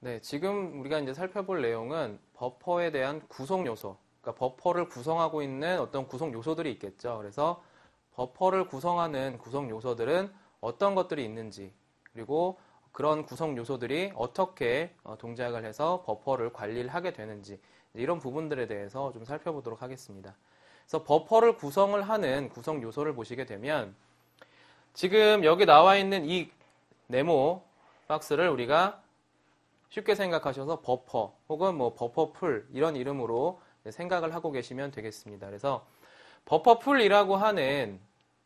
네, 지금 우리가 이제 살펴볼 내용은 버퍼에 대한 구성 요소, 그러니까 버퍼를 구성하고 있는 어떤 구성 요소들이 있겠죠. 그래서 버퍼를 구성하는 구성 요소들은 어떤 것들이 있는지, 그리고 그런 구성 요소들이 어떻게 동작을 해서 버퍼를 관리를 하게 되는지, 이런 부분들에 대해서 좀 살펴보도록 하겠습니다. 그래서 버퍼를 구성을 하는 구성 요소를 보시게 되면 지금 여기 나와 있는 이 네모 박스를 우리가 쉽게 생각하셔서 버퍼 혹은 뭐 버퍼풀 이런 이름으로 생각을 하고 계시면 되겠습니다. 그래서 버퍼풀이라고 하는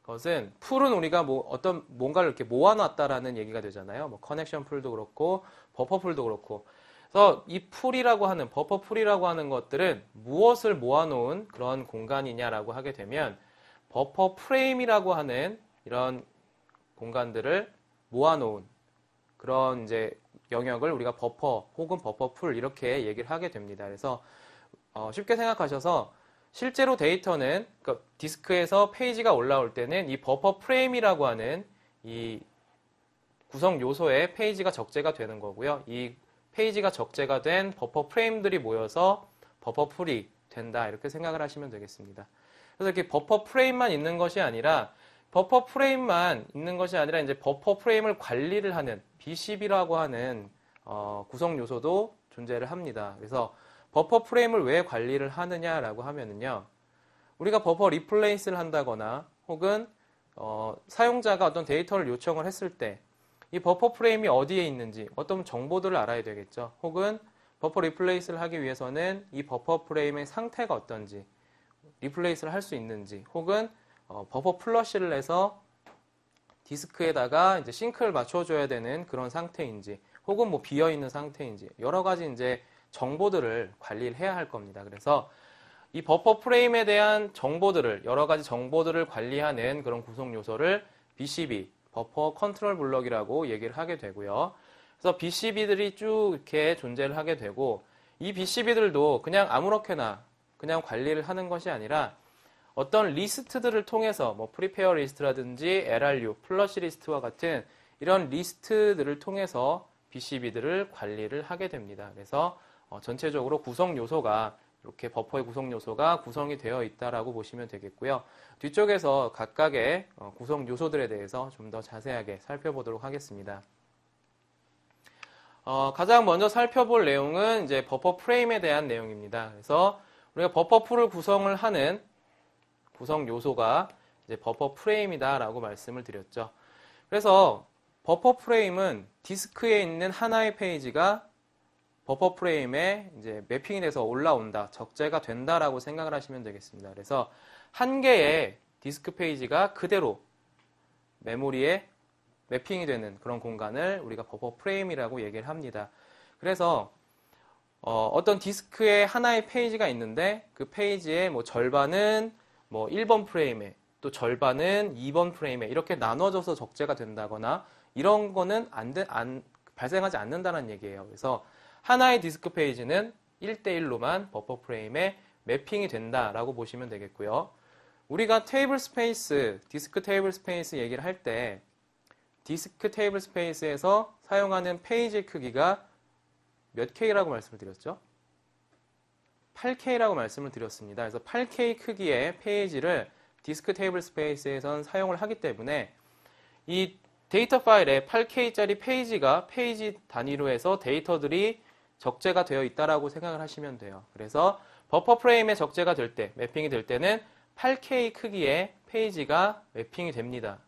것은 풀은 우리가 뭐 어떤 뭔가를 이렇게 모아놨다라는 얘기가 되잖아요. 뭐 커넥션 풀도 그렇고 버퍼풀도 그렇고. 그래서 이 풀이라고 하는 버퍼풀이라고 하는 것들은 무엇을 모아놓은 그런 공간이냐라고 하게 되면 버퍼 프레임이라고 하는 이런 공간들을 모아놓은 그런 이제 영역을 우리가 버퍼 혹은 버퍼풀 이렇게 얘기를 하게 됩니다. 그래서 쉽게 생각하셔서 실제로 데이터는 그러니까 디스크에서 페이지가 올라올 때는 이 버퍼 프레임이라고 하는 이 구성 요소의 페이지가 적재가 되는 거고요. 이 페이지가 적재가 된 버퍼 프레임들이 모여서 버퍼풀이 된다 이렇게 생각을 하시면 되겠습니다. 그래서 이렇게 버퍼 프레임만 있는 것이 아니라 버퍼 프레임만 있는 것이 아니라 이제 버퍼 프레임을 관리를 하는 BCB라고 하는 구성 요소도 존재를 합니다. 그래서 버퍼 프레임을 왜 관리를 하느냐라고 하면은요, 우리가 버퍼 리플레이스를 한다거나 혹은 사용자가 어떤 데이터를 요청을 했을 때 이 버퍼 프레임이 어디에 있는지 어떤 정보들을 알아야 되겠죠. 혹은 버퍼 리플레이스를 하기 위해서는 이 버퍼 프레임의 상태가 어떤지, 리플레이스를 할 수 있는지, 혹은 버퍼 플러시를 해서 디스크에다가 이제 싱크를 맞춰줘야 되는 그런 상태인지, 혹은 뭐 비어있는 상태인지, 여러 가지 이제 정보들을 관리를 해야 할 겁니다. 그래서 이 버퍼 프레임에 대한 정보들을, 여러 가지 정보들을 관리하는 그런 구성 요소를 BCB, 버퍼 컨트롤 블럭이라고 얘기를 하게 되고요. 그래서 BCB들이 쭉 이렇게 존재를 하게 되고, 이 BCB들도 그냥 아무렇게나 그냥 관리를 하는 것이 아니라 어떤 리스트들을 통해서 뭐 프리페어 리스트라든지 LRU, 플러시 리스트와 같은 이런 리스트들을 통해서 BCB들을 관리를 하게 됩니다. 그래서 전체적으로 구성 요소가 이렇게 버퍼의 구성 요소가 구성이 되어 있다라고 보시면 되겠고요. 뒤쪽에서 각각의 구성 요소들에 대해서 좀 더 자세하게 살펴보도록 하겠습니다. 가장 먼저 살펴볼 내용은 이제 버퍼 프레임에 대한 내용입니다. 그래서 우리가 버퍼 풀을 구성을 하는 구성 요소가 이제 버퍼 프레임이다라고 말씀을 드렸죠. 그래서 버퍼 프레임은 디스크에 있는 하나의 페이지가 버퍼 프레임에 이제 매핑이 돼서 올라온다, 적재가 된다라고 생각을 하시면 되겠습니다. 그래서 한 개의 디스크 페이지가 그대로 메모리에 매핑이 되는 그런 공간을 우리가 버퍼 프레임이라고 얘기를 합니다. 그래서 어떤 디스크에 하나의 페이지가 있는데 그 페이지의 뭐 절반은 뭐 1번 프레임에 또 절반은 2번 프레임에 이렇게 나눠져서 적재가 된다거나 이런 거는 발생하지 않는다는 얘기예요. 그래서 하나의 디스크 페이지는 1대1로만 버퍼 프레임에 매핑이 된다라고 보시면 되겠고요. 우리가 테이블 스페이스, 디스크 테이블 스페이스 얘기를 할 때 디스크 테이블 스페이스에서 사용하는 페이지 크기가 몇 K라고 말씀을 드렸죠? 8K라고 말씀을 드렸습니다. 그래서 8K 크기의 페이지를 디스크 테이블 스페이스에선 사용을 하기 때문에 이 데이터 파일에 8K짜리 페이지가 페이지 단위로 해서 데이터들이 적재가 되어 있다라고 생각을 하시면 돼요. 그래서 버퍼 프레임에 적재가 될 때, 매핑이 될 때는 8K 크기의 페이지가 매핑이 됩니다.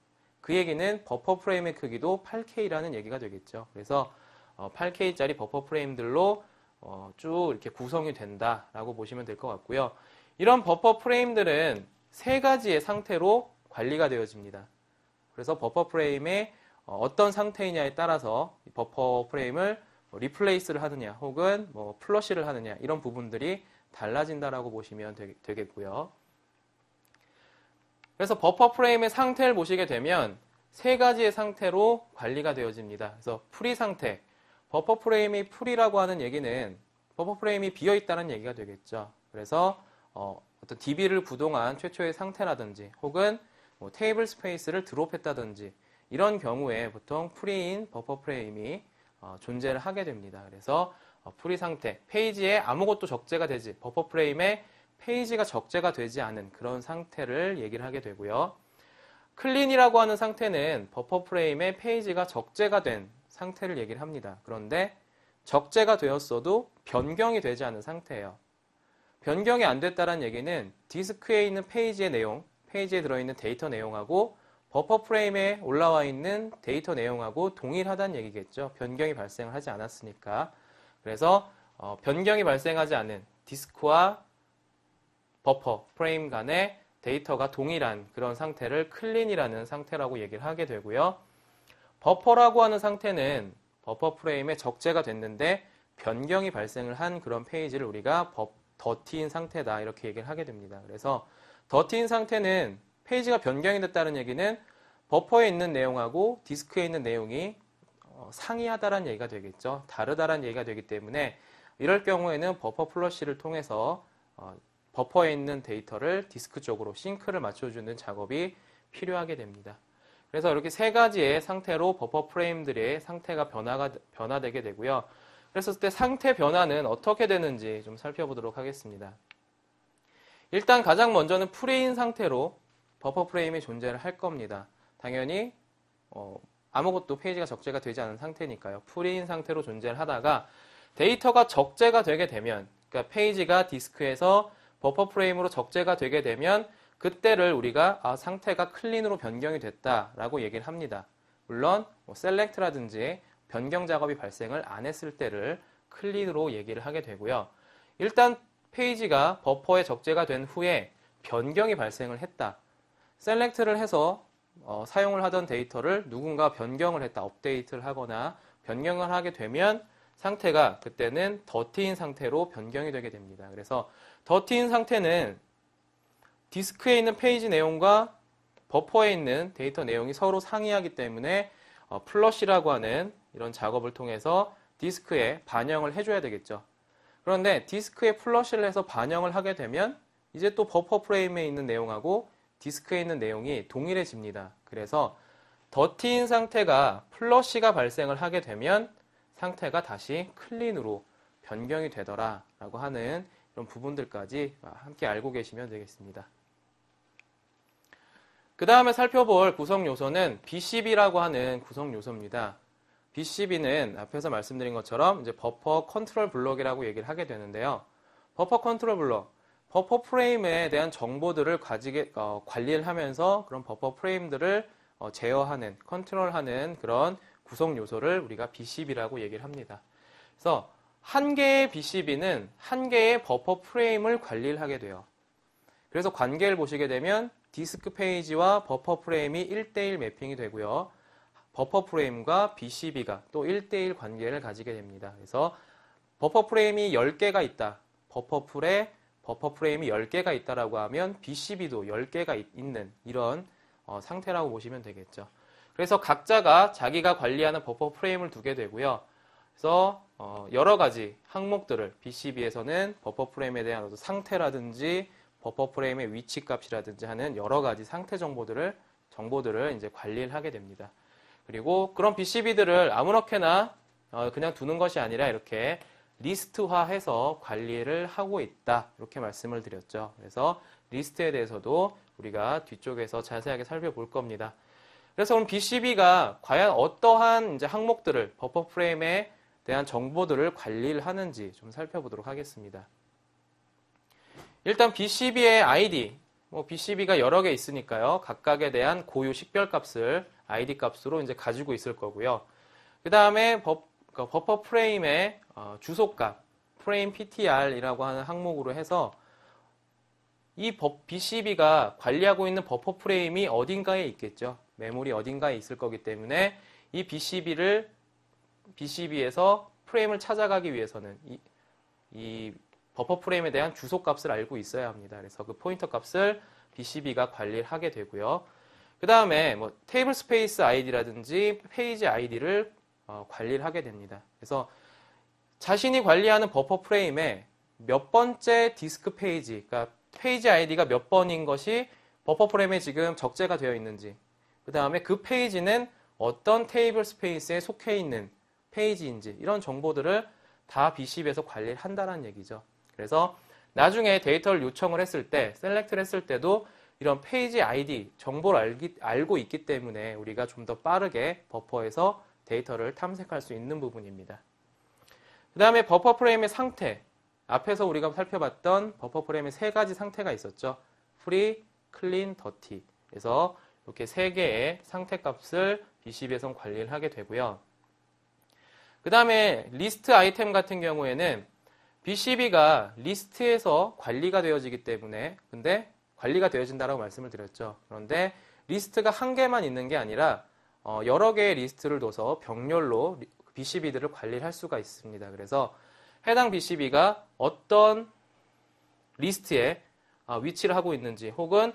그 얘기는 버퍼 프레임의 크기도 8K라는 얘기가 되겠죠. 그래서 8K짜리 버퍼 프레임들로 쭉 이렇게 구성이 된다라고 보시면 될 것 같고요. 이런 버퍼 프레임들은 세 가지의 상태로 관리가 되어집니다. 그래서 버퍼 프레임의 어떤 상태이냐에 따라서 버퍼 프레임을 리플레이스를 하느냐 혹은 뭐 플러시를 하느냐 이런 부분들이 달라진다라고 보시면 되겠고요. 그래서 버퍼 프레임의 상태를 보시게 되면 세 가지의 상태로 관리가 되어집니다. 그래서 프리 상태, 버퍼 프레임이 풀이라고 하는 얘기는 버퍼 프레임이 비어 있다는 얘기가 되겠죠. 그래서 어떤 DB를 구동한 최초의 상태라든지 혹은 뭐 테이블 스페이스를 드롭했다든지 이런 경우에 보통 프리인 버퍼 프레임이 존재를 하게 됩니다. 그래서 프리 상태, 페이지에 아무것도 적재가 되지, 버퍼 프레임에 페이지가 적재가 되지 않은 그런 상태를 얘기를 하게 되고요. 클린이라고 하는 상태는 버퍼 프레임에 페이지가 적재가 된 상태를 얘기를 합니다. 그런데 적재가 되었어도 변경이 되지 않은 상태예요. 변경이 안 됐다는 얘기는 디스크에 있는 페이지의 내용, 페이지에 들어있는 데이터 내용하고 버퍼 프레임에 올라와 있는 데이터 내용하고 동일하다는 얘기겠죠. 변경이 발생을 하지 않았으니까. 그래서 변경이 발생하지 않은 디스크와 버퍼 프레임 간의 데이터가 동일한 그런 상태를 클린이라는 상태라고 얘기를 하게 되고요. 버퍼라고 하는 상태는 버퍼 프레임에 적재가 됐는데 변경이 발생을 한 그런 페이지를 우리가 더티인 상태다 이렇게 얘기를 하게 됩니다. 그래서 더티인 상태는 페이지가 변경이 됐다는 얘기는 버퍼에 있는 내용하고 디스크에 있는 내용이 상이하다라는 얘기가 되겠죠. 다르다라는 얘기가 되기 때문에 이럴 경우에는 버퍼 플러시를 통해서 버퍼에 있는 데이터를 디스크 쪽으로 싱크를 맞춰주는 작업이 필요하게 됩니다. 그래서 이렇게 세 가지의 상태로 버퍼 프레임들의 상태가 변화되게 되고요. 그랬을 때 상태 변화는 어떻게 되는지 좀 살펴보도록 하겠습니다. 일단 가장 먼저는 프리인 상태로 버퍼 프레임이 존재를 할 겁니다. 당연히 아무것도 페이지가 적재가 되지 않은 상태니까요. 프리인 상태로 존재를 하다가 데이터가 적재가 되게 되면, 그러니까 페이지가 디스크에서 버퍼 프레임으로 적재가 되게 되면 그때를 우리가 상태가 클린으로 변경이 됐다라고 얘기를 합니다. 물론 셀렉트라든지 변경 작업이 발생을 안 했을 때를 클린으로 얘기를 하게 되고요. 일단 페이지가 버퍼에 적재가 된 후에 변경이 발생을 했다. 셀렉트를 해서 사용을 하던 데이터를 누군가 변경을 했다. 업데이트를 하거나 변경을 하게 되면 상태가 그때는 더티인 상태로 변경이 되게 됩니다. 그래서 더티인 상태는 디스크에 있는 페이지 내용과 버퍼에 있는 데이터 내용이 서로 상이하기 때문에 플러시라고 하는 이런 작업을 통해서 디스크에 반영을 해줘야 되겠죠. 그런데 디스크에 플러시를 해서 반영을 하게 되면 이제 또 버퍼 프레임에 있는 내용하고 디스크에 있는 내용이 동일해집니다. 그래서 더티인 상태가 플러시가 발생을 하게 되면 상태가 다시 클린으로 변경이 되더라 라고 하는 이런 부분들까지 함께 알고 계시면 되겠습니다. 그 다음에 살펴볼 구성 요소는 BCB라고 하는 구성 요소입니다. BCB는 앞에서 말씀드린 것처럼 이제 버퍼 컨트롤 블록이라고 얘기를 하게 되는데요. 버퍼 컨트롤 블록, 버퍼 프레임에 대한 정보들을 관리를 하면서 그런 버퍼 프레임들을 제어하는, 컨트롤하는 그런 구성 요소를 우리가 BCB라고 얘기를 합니다. 그래서 한 개의 BCB는 한 개의 버퍼 프레임을 관리를 하게 돼요. 그래서 관계를 보시게 되면 디스크 페이지와 버퍼 프레임이 1대1 매핑이 되고요. 버퍼 프레임과 BCB가 또 1대1 관계를 가지게 됩니다. 그래서 버퍼 프레임이 10개가 있다. 버퍼 프레임이 10개가 있다라고 하면 BCB도 10개가 있는 이런 상태라고 보시면 되겠죠. 그래서 각자가 자기가 관리하는 버퍼 프레임을 두게 되고요. 그래서 여러 가지 항목들을 BCB에서는 버퍼 프레임에 대한 어떤 상태라든지 버퍼 프레임의 위치 값이라든지 하는 여러 가지 상태 정보들을 이제 관리를 하게 됩니다. 그리고 그런 BCB들을 아무렇게나 그냥 두는 것이 아니라 이렇게 리스트화해서 관리를 하고 있다. 이렇게 말씀을 드렸죠. 그래서 리스트에 대해서도 우리가 뒤쪽에서 자세하게 살펴볼 겁니다. 그래서 그럼 BCB가 과연 어떠한 이제 항목들을 버퍼 프레임에 대한 정보들을 관리를 하는지 좀 살펴보도록 하겠습니다. 일단 BCB의 ID, BCB가 여러 개 있으니까요. 각각에 대한 고유 식별 값을 ID 값으로 이제 가지고 있을 거고요. 그 다음에 버퍼 프레임의 주소값, 프레임 PTR이라고 하는 항목으로 해서 이 BCB가 관리하고 있는 버퍼 프레임이 어딘가에 있겠죠. 메모리 어딘가에 있을 거기 때문에 이 BCB에서 프레임을 찾아가기 위해서는 이 버퍼 프레임에 대한 주소 값을 알고 있어야 합니다. 그래서 그 포인터 값을 BCB가 관리를 하게 되고요. 그 다음에 테이블 스페이스 ID라든지 페이지 ID를 관리를 하게 됩니다. 그래서 자신이 관리하는 버퍼 프레임에 몇 번째 디스크 페이지, 그러니까 페이지 ID가 몇 번인 것이 버퍼 프레임에 지금 적재가 되어 있는지, 그 다음에 그 페이지는 어떤 테이블 스페이스에 속해 있는 페이지인지 이런 정보들을 다 BCB에서 관리를 한다는 얘기죠. 그래서 나중에 데이터를 요청을 했을 때, 셀렉트를 했을 때도 이런 페이지 아이디 정보를 알고 있기 때문에 우리가 좀 더 빠르게 버퍼에서 데이터를 탐색할 수 있는 부분입니다. 그 다음에 버퍼 프레임의 상태. 앞에서 우리가 살펴봤던 버퍼 프레임의 세 가지 상태가 있었죠. 프리, 클린, 더티. 그래서 이렇게 세 개의 상태 값을 BCB에서 관리를 하게 되고요. 그 다음에 리스트 아이템 같은 경우에는 BCB가 리스트에서 관리가 되어지기 때문에, 근데 관리가 되어진다라고 말씀을 드렸죠. 그런데 리스트가 한 개만 있는 게 아니라 여러 개의 리스트를 둬서 병렬로 BCB들을 관리를 할 수가 있습니다. 그래서 해당 BCB가 어떤 리스트에 위치를 하고 있는지, 혹은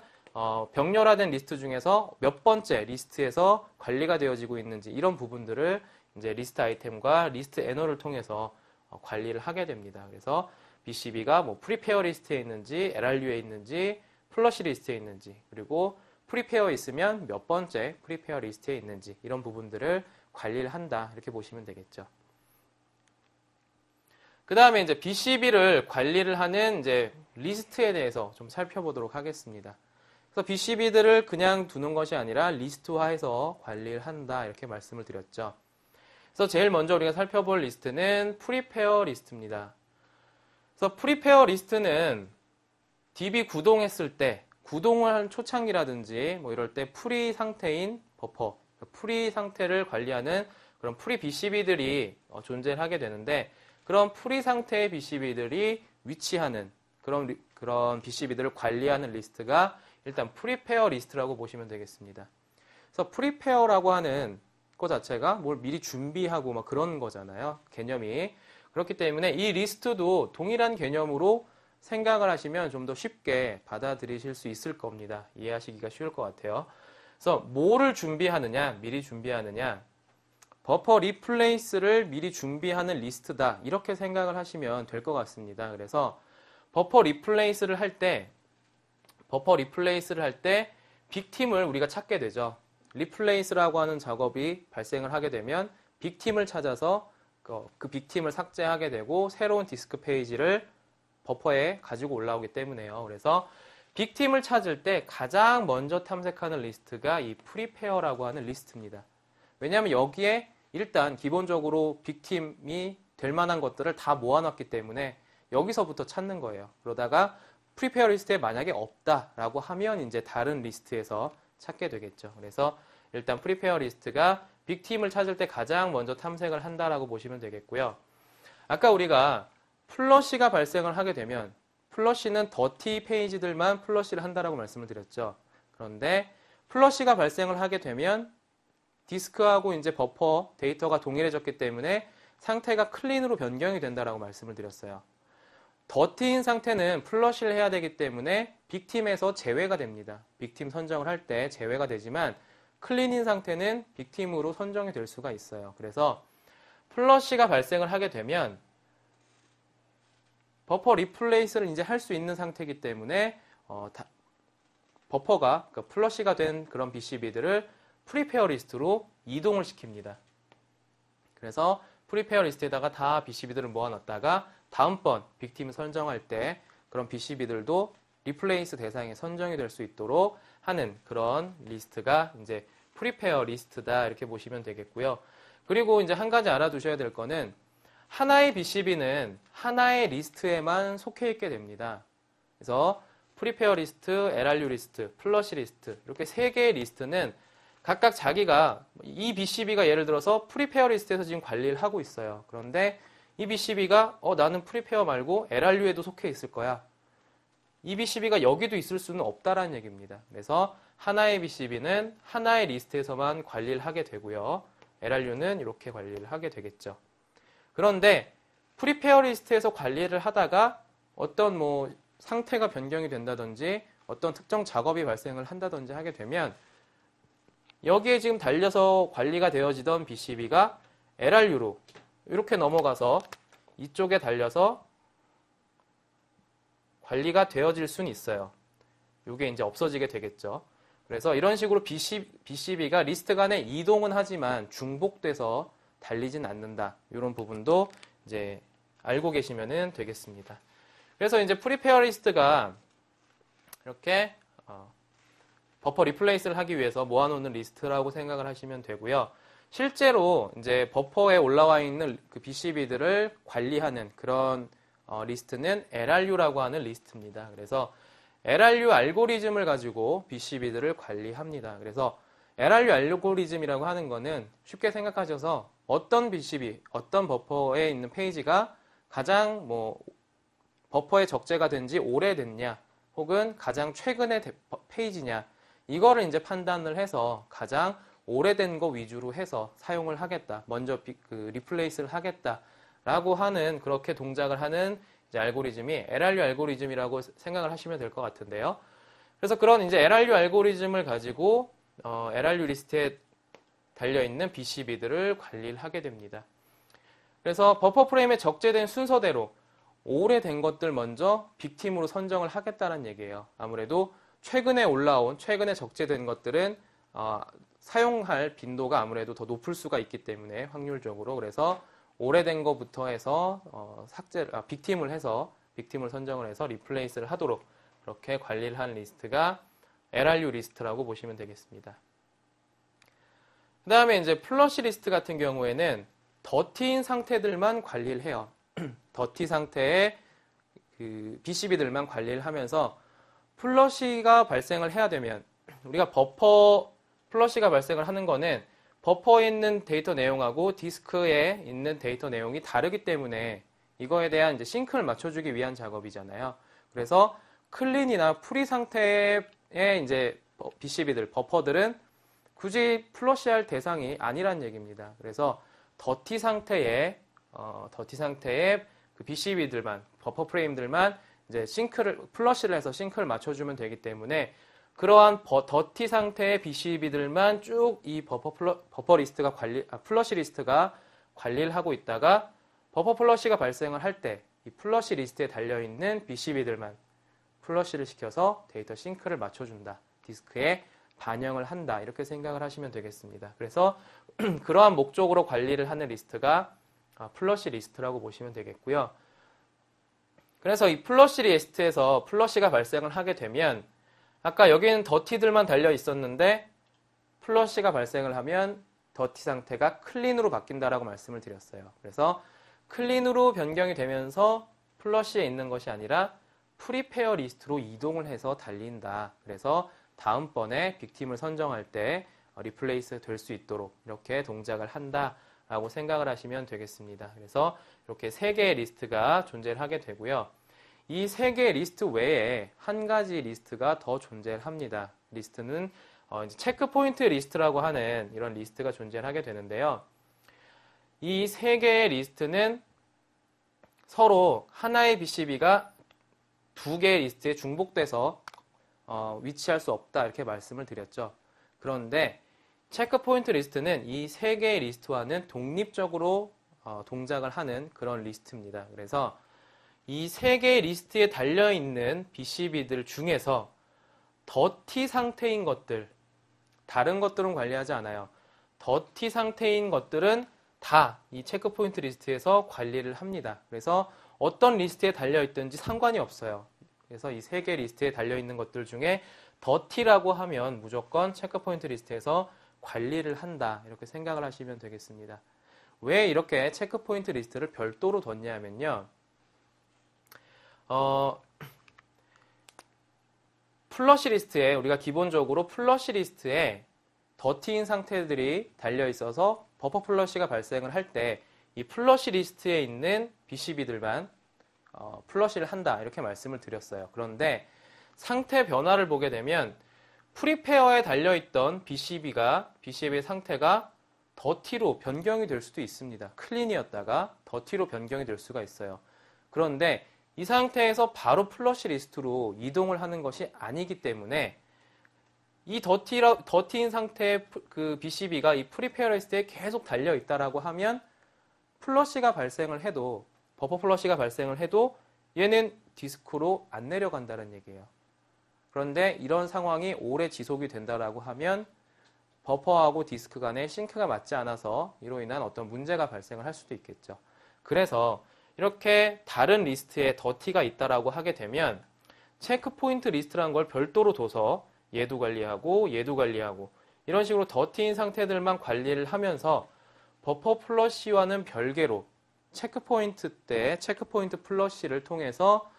병렬화된 리스트 중에서 몇 번째 리스트에서 관리가 되어지고 있는지, 이런 부분들을 이제 리스트 아이템과 리스트 애너를 통해서 관리를 하게 됩니다. 그래서 BCB가 뭐 프리페어 리스트에 있는지, LRU에 있는지, 플러시 리스트에 있는지, 그리고 프리페어에 있으면 몇 번째 프리페어 리스트에 있는지, 이런 부분들을 관리를 한다, 이렇게 보시면 되겠죠. 그 다음에 이제 BCB를 관리를 하는 이제 리스트에 대해서 좀 살펴보도록 하겠습니다. 그래서 BCB들을 그냥 두는 것이 아니라 리스트화해서 관리를 한다, 이렇게 말씀을 드렸죠. 그래서 제일 먼저 우리가 살펴볼 리스트는 프리페어 리스트입니다. 그래서 프리페어 리스트는 DB 구동했을 때, 구동을 한 초창기라든지 뭐 이럴 때 프리 상태인 버퍼, 프리 상태를 관리하는 그런 프리 BCB들이 존재를 하게 되는데, 그런 프리 상태의 BCB들이 위치하는 그런 BCB들을 관리하는 리스트가 일단 프리페어 리스트라고 보시면 되겠습니다. 그래서 프리페어라고 하는 것 자체가 뭘 미리 준비하고 막 그런 거잖아요. 개념이. 그렇기 때문에 이 리스트도 동일한 개념으로 생각을 하시면 좀 더 쉽게 받아들이실 수 있을 겁니다. 이해하시기가 쉬울 것 같아요. 그래서 뭐를 준비하느냐, 미리 준비하느냐, 버퍼 리플레이스를 미리 준비하는 리스트다, 이렇게 생각을 하시면 될 것 같습니다. 그래서 버퍼 리플레이스를 할 때 빅팀을 우리가 찾게 되죠. 리플레이스라고 하는 작업이 발생을 하게 되면 빅팀을 찾아서 그 빅팀을 삭제하게 되고 새로운 디스크 페이지를 버퍼에 가지고 올라오기 때문에요. 그래서 빅팀을 찾을 때 가장 먼저 탐색하는 리스트가 이 프리페어라고 하는 리스트입니다. 왜냐하면 여기에 일단 기본적으로 빅팀이 될 만한 것들을 다 모아놨기 때문에 여기서부터 찾는 거예요. 그러다가 프리페어 리스트에 만약에 없다라고 하면 이제 다른 리스트에서 찾게 되겠죠. 그래서 일단 프리페어 리스트가 빅팀을 찾을 때 가장 먼저 탐색을 한다라고 보시면 되겠고요. 아까 우리가 플러시가 발생을 하게 되면 플러시는 더티 페이지들만 플러시를 한다라고 말씀을 드렸죠. 그런데 플러시가 발생을 하게 되면 디스크하고 이제 버퍼 데이터가 동일해졌기 때문에 상태가 클린으로 변경이 된다라고 말씀을 드렸어요. 더티인 상태는 플러시를 해야 되기 때문에 빅팀에서 제외가 됩니다. 빅팀 선정을 할 때 제외가 되지만 클린인 상태는 빅팀으로 선정이 될 수가 있어요. 그래서 플러시가 발생을 하게 되면 버퍼 리플레이스를 이제 할 수 있는 상태이기 때문에 버퍼가 플러시가 된 그런 BCB들을 프리페어 리스트로 이동을 시킵니다. 그래서 프리페어 리스트에다가 다 BCB들을 모아놨다가 다음번 빅팀 선정할 때 그런 BCB들도 리플레이스 대상에 선정이 될 수 있도록 하는 그런 리스트가 이제 프리페어 리스트다, 이렇게 보시면 되겠고요. 그리고 이제 한 가지 알아두셔야 될 거는 하나의 BCB는 하나의 리스트에만 속해 있게 됩니다. 그래서 프리페어 리스트, LRU 리스트, 플러시 리스트, 이렇게 세 개의 리스트는 각각 자기가 이 BCB가 예를 들어서 프리페어 리스트에서 지금 관리를 하고 있어요. 그런데 이 BCB가 나는 프리페어 말고 LRU에도 속해 있을 거야. 이 BCB가 여기도 있을 수는 없다라는 얘기입니다. 그래서 하나의 BCB는 하나의 리스트에서만 관리를 하게 되고요. LRU는 이렇게 관리를 하게 되겠죠. 그런데 프리페어 리스트에서 관리를 하다가 어떤 상태가 변경이 된다든지 어떤 특정 작업이 발생을 한다든지 하게 되면 여기에 지금 달려서 관리가 되어지던 BCB가 LRU로 이렇게 넘어가서 이쪽에 달려서 관리가 되어질 수는 있어요. 이게 이제 없어지게 되겠죠. 그래서 이런 식으로 BCB가 리스트 간에 이동은 하지만 중복돼서 달리진 않는다. 이런 부분도 이제 알고 계시면 되겠습니다. 그래서 이제 프리페어 리스트가 이렇게 버퍼 리플레이스를 하기 위해서 모아놓는 리스트라고 생각을 하시면 되고요. 실제로 이제 버퍼에 올라와 있는 그 BCB들을 관리하는 그런 리스트는 LRU라고 하는 리스트입니다. 그래서 LRU 알고리즘을 가지고 BCB들을 관리합니다. 그래서 LRU 알고리즘이라고 하는 거는 쉽게 생각하셔서 어떤 BCB, 어떤 버퍼에 있는 페이지가 가장 버퍼의 적재가 된 지 오래됐냐, 혹은 가장 최근의 페이지냐, 이거를 이제 판단을 해서 가장 오래된 거 위주로 해서 사용을 하겠다. 먼저 리플레이스를 하겠다라고 하는 그렇게 동작을 하는 이제 알고리즘이 LRU 알고리즘이라고 생각을 하시면 될 것 같은데요. 그래서 그런 이제 LRU 알고리즘을 가지고 LRU 리스트에 달려있는 BCB들을 관리를 하게 됩니다. 그래서 버퍼 프레임에 적재된 순서대로 오래된 것들 먼저 빅팀으로 선정을 하겠다는 얘기예요. 아무래도 최근에 올라온, 최근에 적재된 것들은 사용할 빈도가 아무래도 더 높을 수가 있기 때문에 확률적으로. 그래서 오래된 것부터 해서 빅팀을 해서 빅팀을 선정을 해서 리플레이스를 하도록 그렇게 관리를 한 리스트가 LRU 리스트라고 보시면 되겠습니다. 그 다음에 이제 플러시 리스트 같은 경우에는 더티인 상태들만 관리를 해요. 더티 상태의 그 BCB들만 관리를 하면서 플러시가 발생을 해야 되면 우리가 버퍼 플러시가 발생을 하는 거는 버퍼에 있는 데이터 내용하고 디스크에 있는 데이터 내용이 다르기 때문에 이거에 대한 이제 싱크를 맞춰주기 위한 작업이잖아요. 그래서 클린이나 프리 상태의 이제 BCB들, 버퍼들은 굳이 플러시할 대상이 아니란 얘기입니다. 그래서 더티 상태의 그 BCB들만, 버퍼 프레임들만 이제 플러시를 해서 싱크를 맞춰주면 되기 때문에 그러한 더티 상태의 BCB들만 쭉 이 버퍼 리스트가 플러시 리스트가 관리를 하고 있다가 버퍼 플러시가 발생을 할 때 이 플러시 리스트에 달려있는 BCB들만 플러시를 시켜서 데이터 싱크를 맞춰준다. 디스크에 반영을 한다. 이렇게 생각을 하시면 되겠습니다. 그래서 그러한 목적으로 관리를 하는 리스트가 플러시 리스트라고 보시면 되겠고요. 그래서 이 플러시 리스트에서 플러시가 발생을 하게 되면 아까 여기는 더티들만 달려 있었는데 플러시가 발생을 하면 더티 상태가 클린으로 바뀐다라고 말씀을 드렸어요. 그래서 클린으로 변경이 되면서 플러시에 있는 것이 아니라 프리페어 리스트로 이동을 해서 달린다. 그래서 다음번에 빅팀을 선정할 때 리플레이스 될 수 있도록 이렇게 동작을 한다라고 생각을 하시면 되겠습니다. 그래서 이렇게 3개의 리스트가 존재를 하게 되고요. 이 3개의 리스트 외에 한 가지 리스트가 더 존재를 합니다. 리스트는 이제 체크포인트 리스트라고 하는 이런 리스트가 존재를 하게 되는데요. 이 3개의 리스트는 서로 하나의 BCB가 2개의 리스트에 중복돼서 위치할 수 없다 이렇게 말씀을 드렸죠. 그런데 체크포인트 리스트는 이 3개의 리스트와는 독립적으로 동작을 하는 그런 리스트입니다. 그래서 이 3개의 리스트에 달려있는 BCB들 중에서 더티 상태인 것들, 다른 것들은 관리하지 않아요. 더티 상태인 것들은 다 이 체크포인트 리스트에서 관리를 합니다. 그래서 어떤 리스트에 달려있든지 상관이 없어요. 그래서 이 3개 리스트에 달려있는 것들 중에 더티라고 하면 무조건 체크포인트 리스트에서 관리를 한다. 이렇게 생각을 하시면 되겠습니다. 왜 이렇게 체크포인트 리스트를 별도로 뒀냐면요. 플러시 리스트에 우리가 기본적으로 플러시 리스트에 더티인 상태들이 달려있어서 버퍼 플러시가 발생을 할 때 이 플러시 리스트에 있는 BCB들만 플러시를 한다 이렇게 말씀을 드렸어요. 그런데 상태 변화를 보게 되면 프리페어에 달려있던 BCB의 상태가 더티로 변경이 될 수도 있습니다. 클린이었다가 더티로 변경이 될 수가 있어요. 그런데 이 상태에서 바로 플러시 리스트로 이동을 하는 것이 아니기 때문에 이 더티인 상태의 그 BCB가 이 프리페어 리스트에 계속 달려있다라고 하면 플러시가 발생을 해도 버퍼 플러시가 발생을 해도 얘는 디스크로 안 내려간다는 얘기예요. 그런데 이런 상황이 오래 지속이 된다라고 하면 버퍼하고 디스크 간에 싱크가 맞지 않아서 이로 인한 어떤 문제가 발생을 할 수도 있겠죠. 그래서 이렇게 다른 리스트에 더티가 있다라고 하게 되면 체크포인트 리스트라는 걸 별도로 둬서 얘도 관리하고 얘도 관리하고 이런 식으로 더티인 상태들만 관리를 하면서 버퍼 플러시와는 별개로 체크포인트 때 체크포인트 플러시를 통해서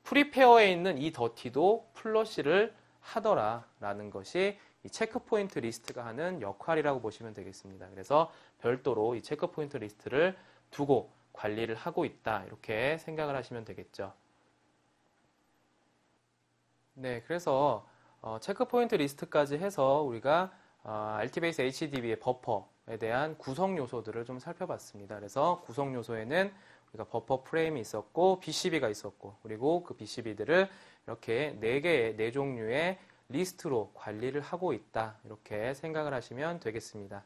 프리페어에 있는 이 더티도 플러시를 하더라라는 것이 이 체크포인트 리스트가 하는 역할이라고 보시면 되겠습니다. 그래서 별도로 이 체크포인트 리스트를 두고 관리를 하고 있다. 이렇게 생각을 하시면 되겠죠. 네, 그래서 체크포인트 리스트까지 해서 우리가 RTbase HDB의 버퍼에 대한 구성 요소들을 좀 살펴봤습니다. 그래서 구성 요소에는 우리가 버퍼 프레임이 있었고 BCB가 있었고 그리고 그 BCB들을 이렇게 4개의 4종류의 리스트로 관리를 하고 있다. 이렇게 생각을 하시면 되겠습니다.